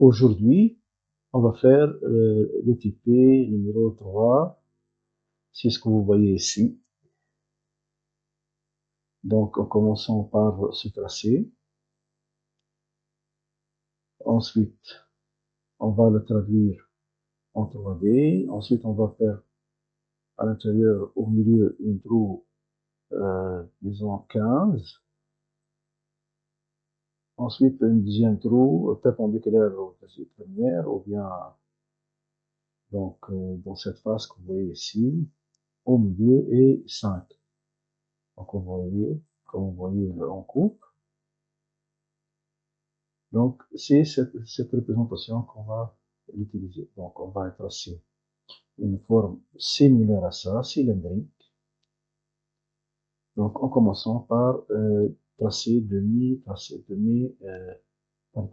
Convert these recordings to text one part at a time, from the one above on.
Aujourd'hui, on va faire le TP numéro 3. C'est ce que vous voyez ici. Donc, en commençant par ce tracé. Ensuite, on va le traduire en 3D. Ensuite, on va faire à l'intérieur, au milieu, une trou, disons 15. Ensuite, une deuxième trou perpendiculaire au tracé première, ou bien donc dans cette face que vous voyez ici, au milieu, et 5. Donc, vous voyez, comme vous voyez en coupe. Donc, c'est cette représentation qu'on va utiliser. Donc, on va tracer une forme similaire à ça, cylindrique. Donc, en commençant par tracer demi, partie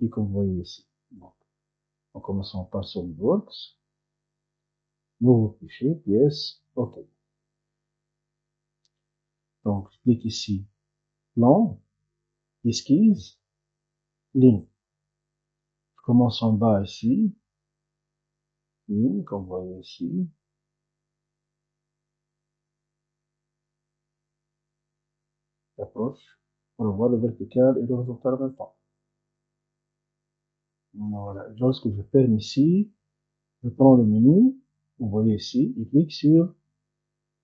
comme vous voyez ici. Donc, en commençant par SolidWorks, nouveau fichier, pièce, OK. Donc, je clique ici, plan, esquisse, ligne. Je commence en bas ici, ligne, comme vous voyez ici. J'approche pour voir le vertical et le horizontal en même temps. Voilà. Lorsque je ferme ici, je prends le menu, vous voyez ici, et clique sur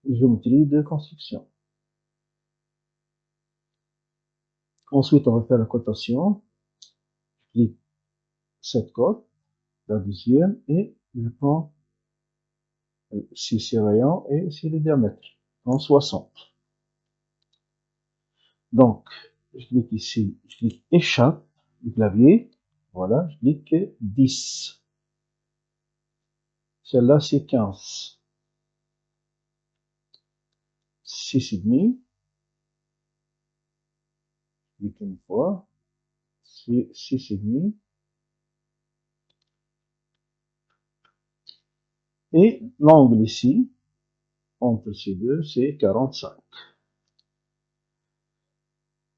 géométrie de construction. Ensuite, on va faire la cotation. Je clique cette cote, la deuxième, et je prends si c'est rayon et si le diamètre, en 60. Donc, je clique ici, je clique échappe du clavier, voilà, je clique 10. Celle-là, c'est 15. 6,5. Clique une fois, c'est 6,5. Et l'angle ici, entre ces deux, c'est 45.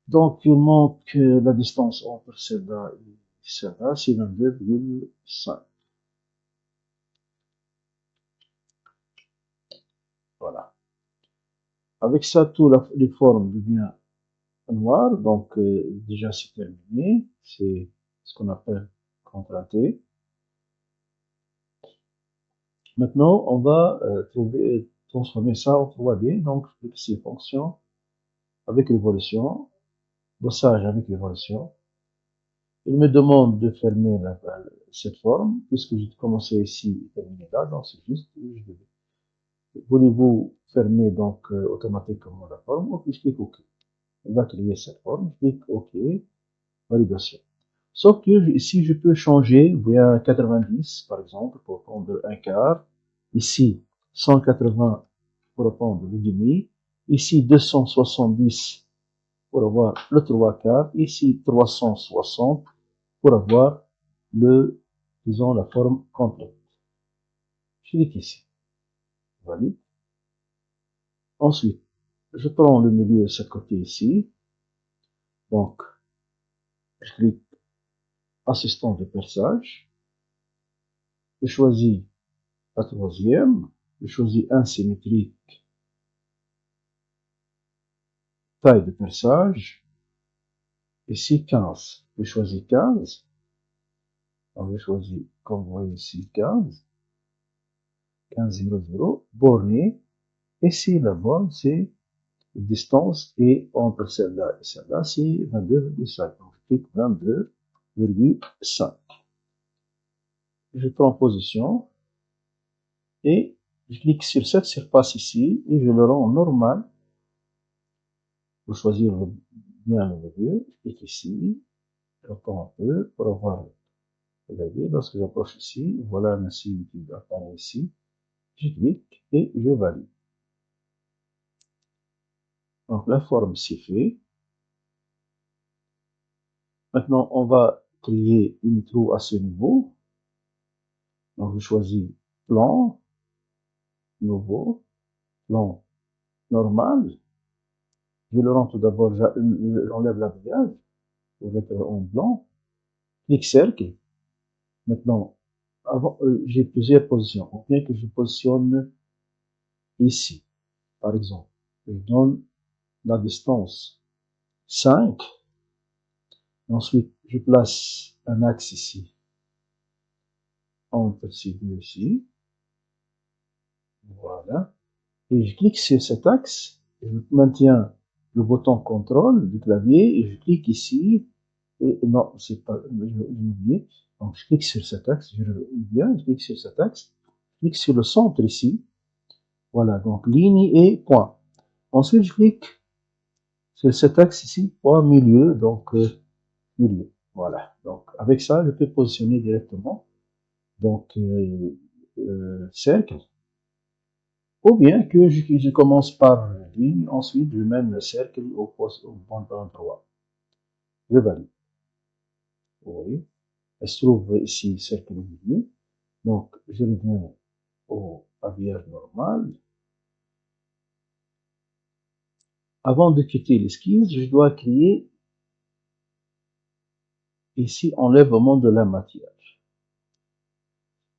Donc, il manque la distance entre celle-là et celle-là, c'est 22,5. Voilà. Avec ça, toutes les formes deviennent noires. Donc, déjà, c'est terminé. C'est ce qu'on appelle contracté. Maintenant, on va transformer ça en 3D. Donc, je clique sur fonction avec l'évolution, bossage avec l'évolution. Il me demande de fermer cette forme, puisque j'ai commencé ici et terminé là, donc c'est juste, voulez-vous fermer donc automatiquement la forme, ou puis je clique OK. On va créer cette forme, je clique OK, validation. Sauf que ici, je peux changer, vous voyez 90 par exemple, pour prendre un quart, ici 180 pour prendre le demi, ici 270 pour avoir le 3 quarts, ici 360 pour avoir disons, la forme complète. Je clique ici. Valide. Ensuite, je prends le milieu de ce côté ici. Donc, je clique assistant de perçage. Je choisis la troisième. Je choisis un symétrique. Taille de perçage. Ici, 15. Je choisis 15. Donc, je choisis, comme vous voyez ici, 15. 15,00. Borné. Ici, la borne, c'est distance, et entre celle-là et celle-là, c'est 22,5. Donc, je clique 22,5. Je prends position et je clique sur cette surface ici et je le rends normal pour choisir bien le levier. Je clique ici, j'attends un peu pour avoir le levier. Lorsque j'approche ici, voilà un signe qui apparaît ici. Je clique et je valide. Donc la forme s'est faite. Maintenant, on va créer une trou à ce niveau. Donc, je choisis plan, nouveau, plan normal. Je le rends tout d'abord, j'enlève l'habillage pour mettre en blanc. Clic cercle. Maintenant, avant, j'ai plusieurs positions. Ou bien que je positionne ici, par exemple. Je donne la distance 5. Ensuite, je place un axe ici, entre ces deux ici. Voilà. Et je clique sur cet axe. Et je maintiens le bouton contrôle du clavier et je clique ici. Et non, c'est pas, j'ai oublié. Donc, je clique sur cet axe. Je reviens, je clique sur cet axe. Je clique sur le centre ici. Voilà. Donc, ligne et point. Ensuite, je clique sur cet axe ici, point milieu. Donc, milieu. Voilà. Donc, avec ça, je peux positionner directement. Donc, cercle. Ou bien que je commence par ligne, ensuite je mène le cercle au bon endroit. Je valide. Vous voyez. Elle se trouve ici, cercle au milieu. Donc, je reviens au habillage normal. Avant de quitter l'esquisse, je dois créer ici enlèvement de la matière.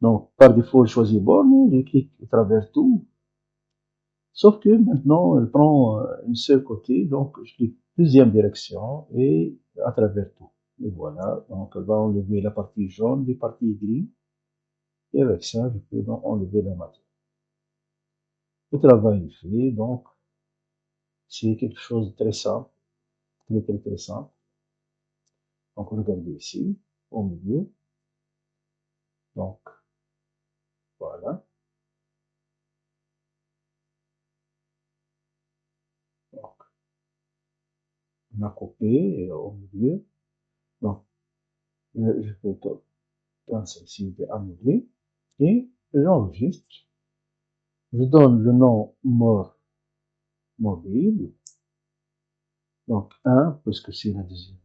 Donc, par défaut, je choisis borne, je clique à travers tout. Sauf que maintenant, elle prend un seul côté, donc je clique deuxième direction et à travers tout. Et voilà, donc elle va enlever la partie jaune, les parties grises, et avec ça, je peux donc enlever la matière. Le travail est fait, donc c'est quelque chose de très simple, très simple. Donc regardez ici, au milieu, donc voilà. Donc, on a coupé au milieu, donc je fais comme celle-ci, je vais annuler, et j'enregistre. Je donne le nom mort mobile. Donc 1, puisque c'est la deuxième.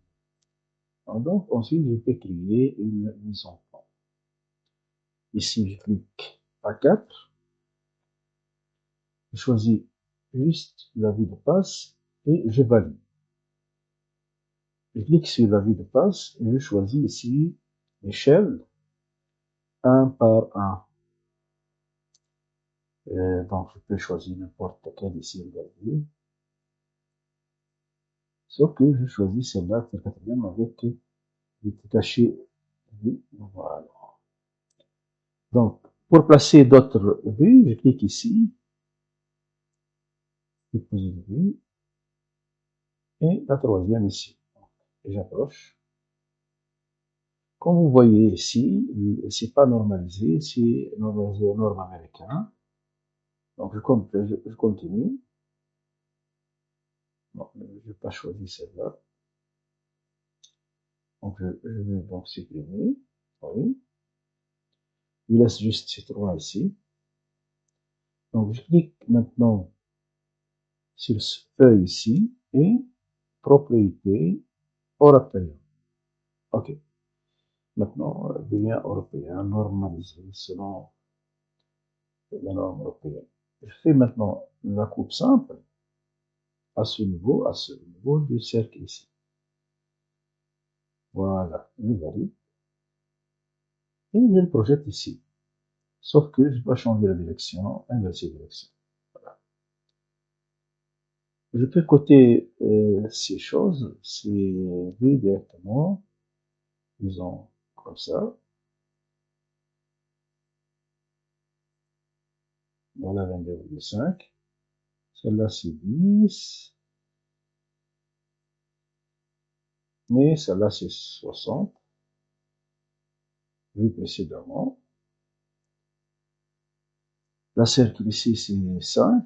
Donc ensuite, je peux créer une mise en forme. Ici, je clique à 4. Je choisis juste la vue de passe et je valide. Je clique sur la vue de passe et je choisis ici l'échelle 1 par 1. Donc je peux choisir n'importe laquelle ici, regardez. Sauf que je choisis celle-là, la quatrième, avec le caché. Voilà. Donc, pour placer d'autres vues, je clique ici, je pose une vue, et la troisième ici. Et j'approche. Comme vous voyez ici, c'est pas normalisé, c'est normalisé au nord américain. Donc, je continue. Bon, je n'ai pas choisi celle-là. Donc, je vais donc supprimer. Oui. Il laisse juste ces trois ici. Donc, je clique maintenant sur ce feuille ici et propriété européenne. OK. Maintenant, devient européen, normalisé selon la norme européenne. Je fais maintenant la coupe simple à ce niveau du cercle ici. Voilà, je valide. Et je le projette ici. Sauf que je dois changer la direction, inverser la direction. Voilà. Je peux coter ces choses, ces vues directement, disons comme ça. Voilà 22,5. Celle-là c'est 10. Mais celle-là c'est 60. Vu précédemment. La cercle ici c'est 5.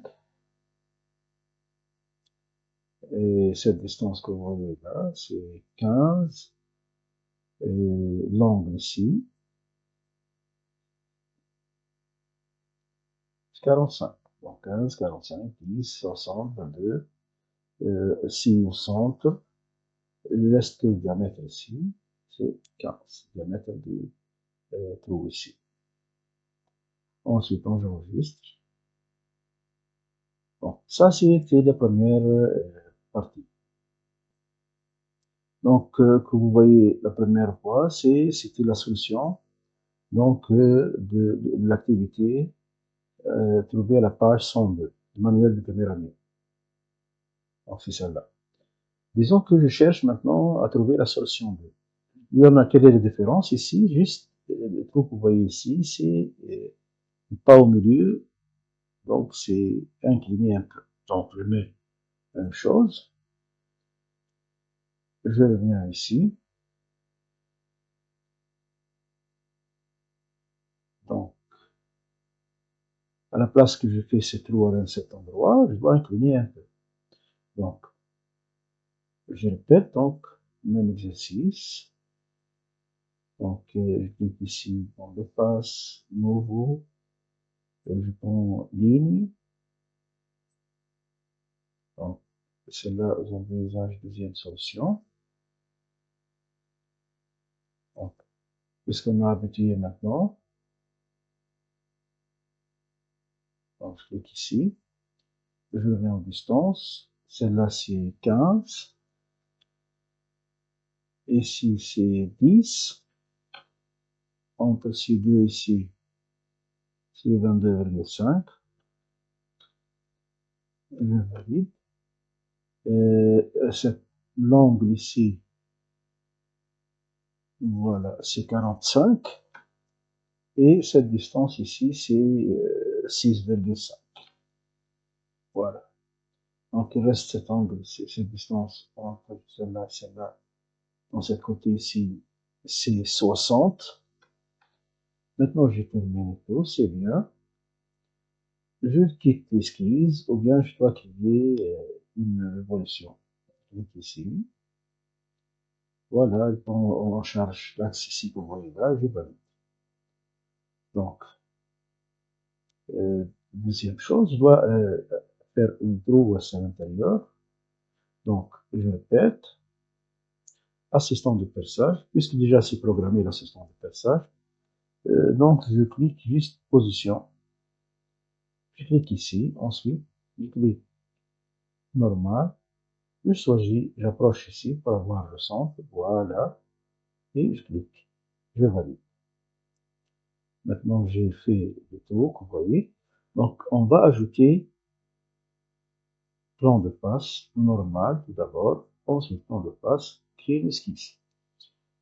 Et cette distance que vous voyez là, c'est 15. Et l'angle ici, c'est 45. Donc 15, 45, 10, 60, 22. Ici au centre, il reste le diamètre ici, c'est 15. Diamètre du trou ici. Ensuite, on enregistre. Bon, ça c'était la première partie. Donc, que vous voyez la première fois, c'était la solution donc de l'activité trouvée à la page 102, manuel de première année. Donc c'est celle-là. Disons que je cherche maintenant à trouver la solution 2. Il y en a, quelle est la différence ici? Juste, le truc que vous voyez ici, c'est pas au milieu, donc c'est incliné un peu. Donc je mets une chose, je reviens ici, donc à la place que je fais ce trou à cet endroit, je dois incliner un peu. Donc, je répète, donc, même exercice. Donc, je clique ici dans l'espace, nouveau, je prends ligne. Donc, celle-là, vous avez usage deuxième solution. Donc, puisqu'on a habitué maintenant, donc je clique ici, je reviens en distance, celle-là c'est 15, ici c'est 10, entre ces deux ici, c'est 22,5, je valide, cet l'angle ici, voilà, c'est 45, et cette distance ici, c'est 6,5. Voilà. Donc, il reste cet angle, cette distance entre celle-là et celle-là. Dans cette côté ici, c'est 60. Maintenant, j'ai terminé tout, c'est bien. Je quitte l'esquisse, ou bien je dois créer une révolution. Je clique ici. Voilà, on charge l'axe ici que vous voyez là, je valide. Donc, deuxième chose, je dois faire une trou à l'intérieur. Donc, je répète, assistant de perçage, puisque déjà c'est programmé l'assistant de perçage. Donc, je clique juste position. Je clique ici, ensuite, je clique normal. Je choisis, j'approche ici pour avoir le centre, voilà, et je clique, je valide. Maintenant, j'ai fait le tour, vous voyez. Donc, on va ajouter plan de passe normal tout d'abord, ensuite plan de passe, créer une esquisse.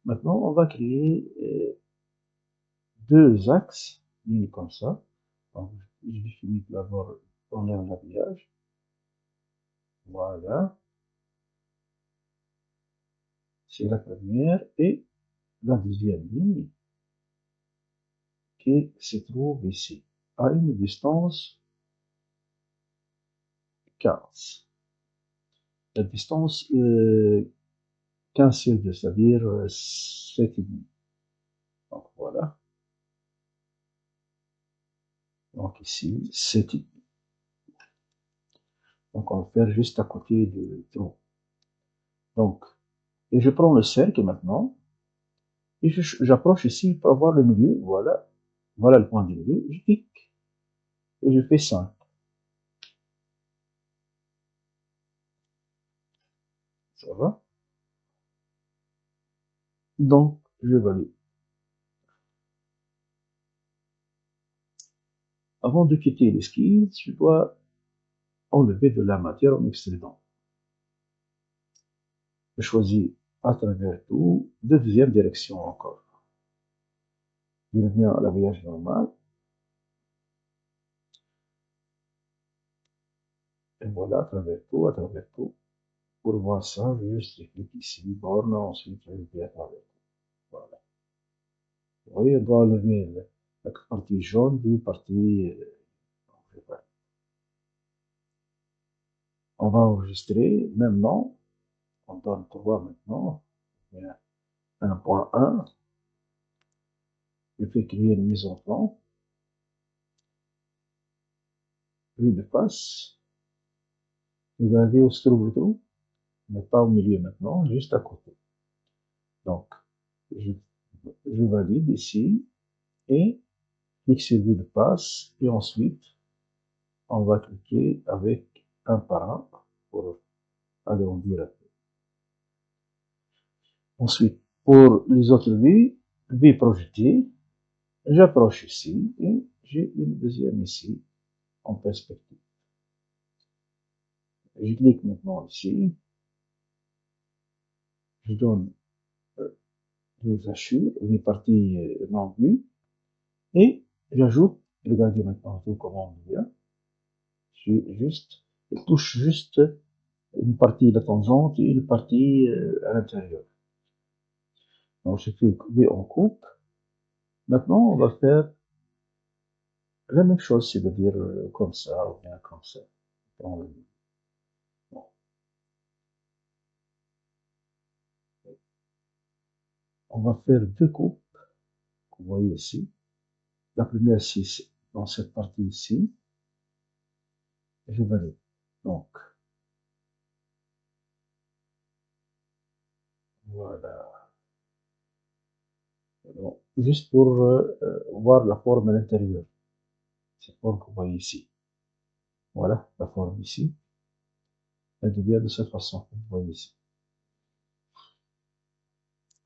Maintenant, on va créer deux axes, comme ça. Donc, je définis d'abord en habillage. Voilà. C'est la première et la deuxième ligne qui se trouve ici, à une distance 15. La distance 15 c'est-à-dire 7,5. Donc voilà. Donc ici, 7,5. Donc on va faire juste à côté du trou. Donc, et je prends le cercle maintenant, et j'approche ici pour avoir le milieu, voilà. Voilà le point du milieu, je clique, et je fais 5. Ça va? Donc, je valide. Avant de quitter l'esquisse, je dois enlever de la matière en extrudant. Je choisis à travers tout, deuxième direction encore. Je reviens à l'habillage normal. Et voilà, à travers tout, à travers tout. Pour voir ça, je juste clique ici, borne, ensuite je vais à travers tout. Voilà. Vous voyez, on doit enlever la partie jaune du partie. On va enregistrer, même nom. On donne 3 maintenant. 1.1. Je fais créer une mise en plan. Vue de face. Regardez où se trouve le trou. Mais pas au milieu maintenant, juste à côté. Donc, je valide ici et clique sur vue de passe et ensuite on va cliquer avec un par un pour agrandir un peu. Ensuite, pour les autres vues, vue projetée, J'approche ici et j'ai une deuxième ici en perspective. Je clique maintenant ici, je donne les hachures, les parties non vues et j'ajoute, regardez maintenant tout comment on vient, je touche juste une partie de la tangente et une partie à l'intérieur. Donc je fais couper en coupe. Maintenant on va faire la même chose, c'est-à-dire comme ça ou bien comme ça. Bon. On va faire deux coupes, vous voyez ici. La première ici, dans cette partie ici, je valide. Donc, voilà. Donc, juste pour voir la forme à l'intérieur. Cette forme que vous voyez ici. Voilà, la forme ici. Elle devient de cette façon que vous voyez ici.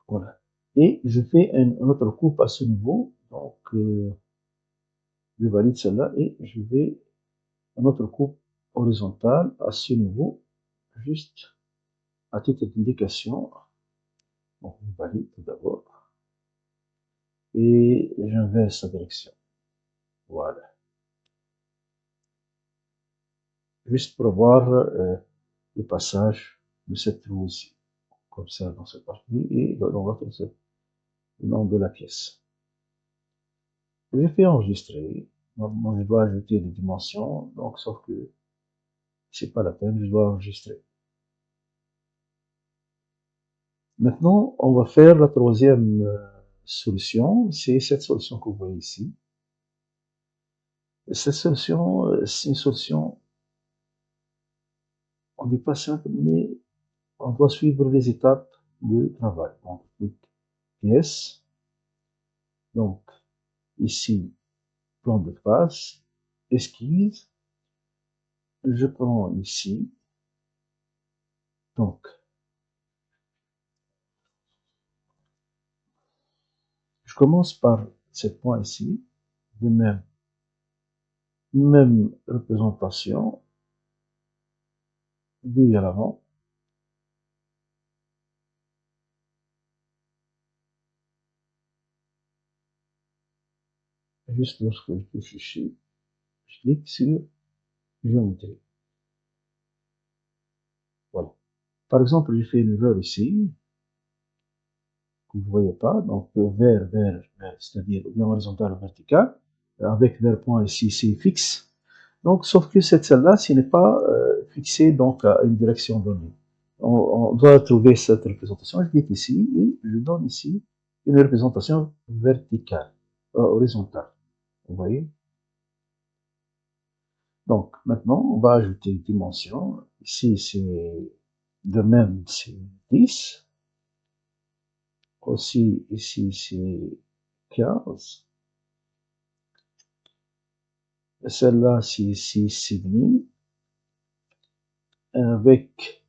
Voilà. Et je fais une autre coupe à ce niveau. Donc, je valide celle-là et je vais une autre coupe horizontale à ce niveau, juste à titre d'indication. Donc, je valide tout d'abord. Et j'inverse la direction. Voilà. Juste pour voir le passage de cette roue ici. Comme ça dans cette partie et dans l'autre, c'est le nom de la pièce. Je fais enregistrer. Normalement, je dois ajouter des dimensions, donc sauf que c'est pas la peine, je dois enregistrer. Maintenant, on va faire la troisième solution, c'est cette solution que vous voyez ici. Cette solution, c'est une solution, on n'est pas simple, mais on doit suivre les étapes de travail. Donc, pièce. Donc, ici, plan de face, esquisse. Je prends ici. Donc, je commence par ce point ici, de même représentation, vue à l'avant. Juste lorsque je touche ici, je clique sur géométrie. Voilà. Par exemple, j'ai fait une erreur ici, que vous ne voyez pas, donc vers, c'est-à-dire bien horizontal ou vertical, avec vers point ici, c'est fixe. Donc, sauf que cette celle-là, ce n'est pas fixé donc à une direction donnée. On doit trouver cette représentation. Je clique ici et je donne ici une représentation verticale, horizontale. Vous voyez? Donc, maintenant, on va ajouter une dimension. Ici, c'est de même, c'est 10. Aussi, ici, c'est 15. Celle-là, c'est 6,5. Avec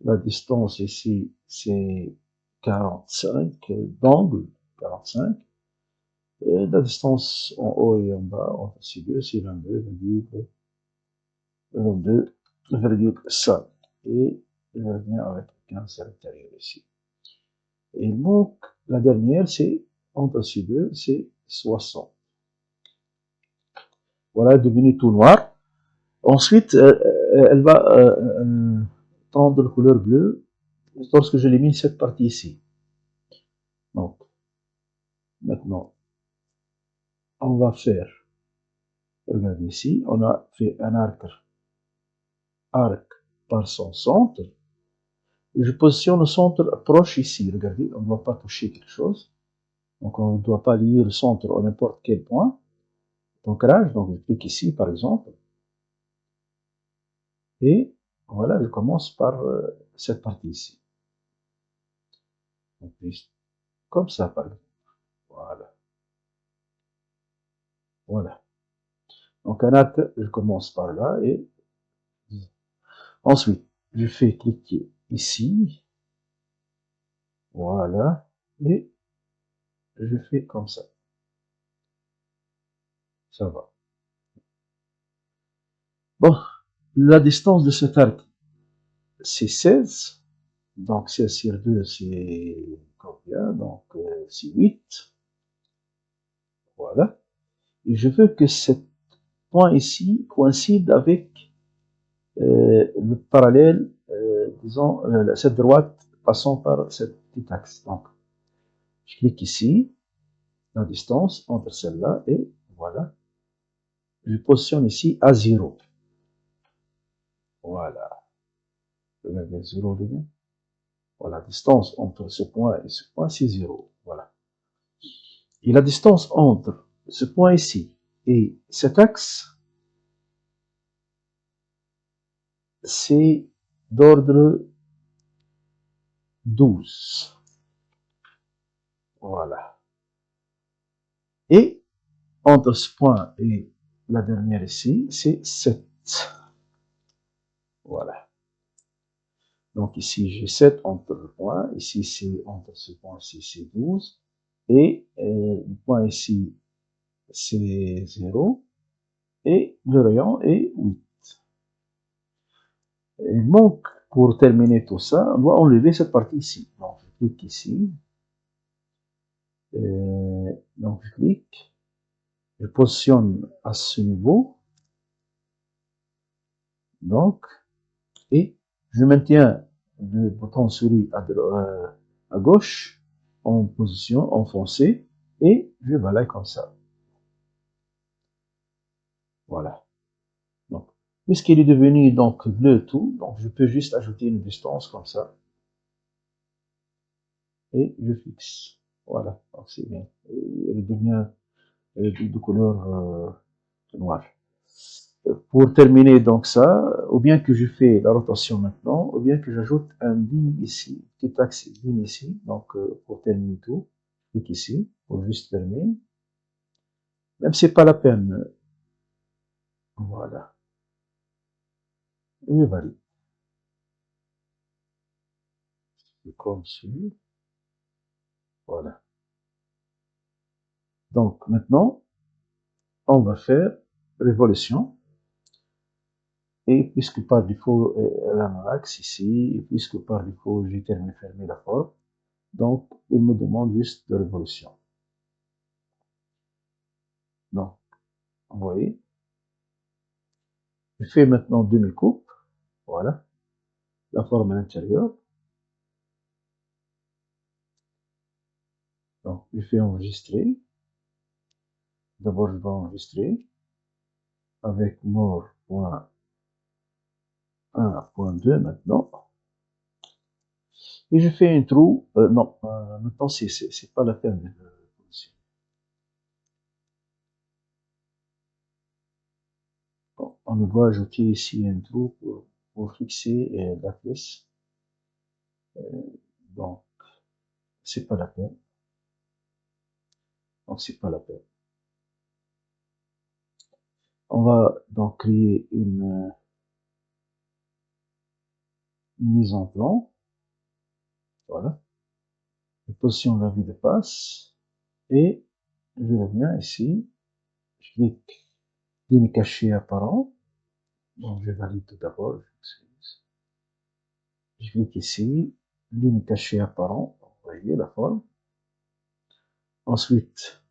la distance ici, c'est 45 d'angle, 45. Et la distance en haut et en bas, entre ces deux, c'est 22,5. Et je reviens avec 15 à l'intérieur ici. Et donc, la dernière, c'est, entre ces deux, c'est 60. Voilà, devenu tout noir. Ensuite, elle va prendre la couleur bleue lorsque j'élimine cette partie ici. Donc, maintenant, on va faire, regardez ici, on a fait un arc par son centre. Je positionne le centre proche ici, regardez, on ne doit pas toucher quelque chose. Donc, on ne doit pas lier le centre à n'importe quel point d'ancrage. Donc, je clique ici, par exemple. Et voilà, je commence par cette partie ici. Donc, comme ça, par exemple. Voilà. Voilà. Donc, un acte, je commence par là et ensuite, je fais cliquer ici. Voilà. Et je fais comme ça. Ça va. Bon, la distance de cet arc, c'est 16. Donc 16 sur 2, c'est combien? Donc c'est 8. Voilà. Et je veux que ce point ici coïncide avec le parallèle, disons, cette droite passant par cette petite axe. Donc, je clique ici, la distance entre celle-là et voilà. Je positionne ici à 0. Voilà. Regardez, 0 devient. Voilà, la distance entre ce point et ce point, c'est 0. Voilà. Et la distance entre ce point ici et cet axe, c'est d'ordre 12. Voilà. Et entre ce point et la dernière ici, c'est 7. Voilà. Donc ici, j'ai 7 entre le point. Ici, c'est entre ce point ici, c'est 12. Et le point ici, c'est 0. Et le rayon est 8. Et donc, pour terminer tout ça, on doit enlever cette partie ici. Donc, je clique ici. Donc, je clique. Je positionne à ce niveau. Donc, et je maintiens le bouton souris à gauche en position enfoncée et je balaye comme ça. Voilà. Donc, puisqu'il est devenu donc bleu tout, donc je peux juste ajouter une distance comme ça et je fixe. Voilà, donc c'est bien. Il devient de couleur noire. Pour terminer donc ça, ou bien que je fais la rotation maintenant, ou bien que j'ajoute un ligne ici, petit axe ligne ici, donc pour terminer tout, je clique ici, pour juste terminer. Même si c'est pas la peine, voilà, et je valide. Comme ci, voilà. Donc maintenant, on va faire révolution, et puisque par défaut, elle a un axe ici, et puisque par défaut, j'ai terminé fermé la forme, donc il me demande juste de révolution. Donc, vous voyez, je fais maintenant demi-coupe, voilà, la forme à l'intérieur. Donc, je fais enregistrer. D'abord, je vais enregistrer avec more.1.2 maintenant. Et je fais un trou. Non, maintenant, c'est pas la peine de le positionner. Bon, on doit ajouter ici un trou pour fixer la pièce. Donc, c'est pas la peine. Donc, c'est pas la peine. On va donc créer une mise en plan. Voilà. Je positionne la vue de passe. Et je reviens ici. Je clique ligne cachée apparent. Donc, je valide tout d'abord. Je clique ici. Ligne cachée apparent. Vous voyez la forme. Ensuite,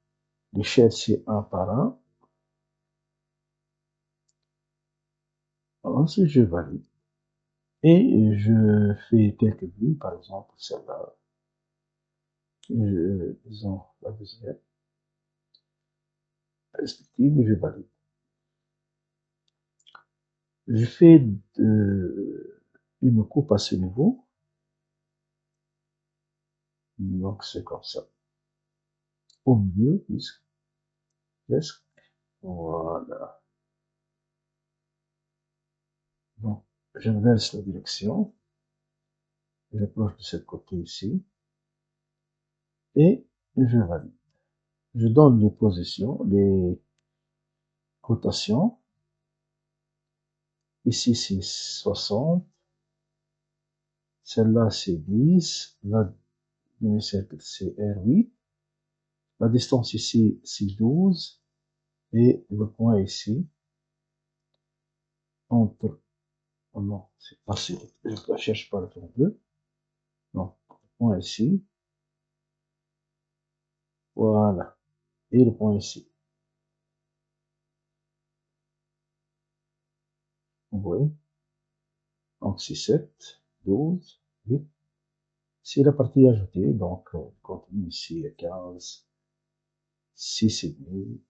l'échelle, c'est 1 par 1. Ensuite, je valide. Et je fais quelques vues, par exemple, celle-là. Disons, la deuxième. Respective, et je valide. Je fais une coupe à ce niveau. Donc, c'est comme ça. Au milieu, presque. Voilà. Donc, j'inverse la direction. J'approche de ce côté ici. Et je valide. Je donne les positions, les cotations. Ici, c'est 60. Celle-là, c'est 10. La demi-cercle, c'est R8. La distance ici, c'est 12. et le point ici, entre, oh non, c'est pas sûr, je ne cherche pas le tour bleu, non, le point ici, voilà, et le point ici. Vous voyez? Donc c'est 7, 12, 8. C'est la partie ajoutée, donc on continue ici à 15, 6,5.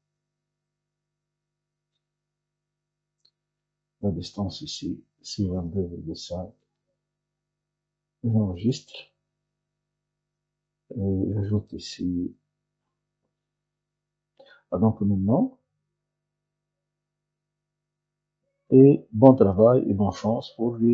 La distance ici, c'est 22,5. J'enregistre et j'ajoute ici. Ah, donc maintenant, et bon travail et bonne chance pour les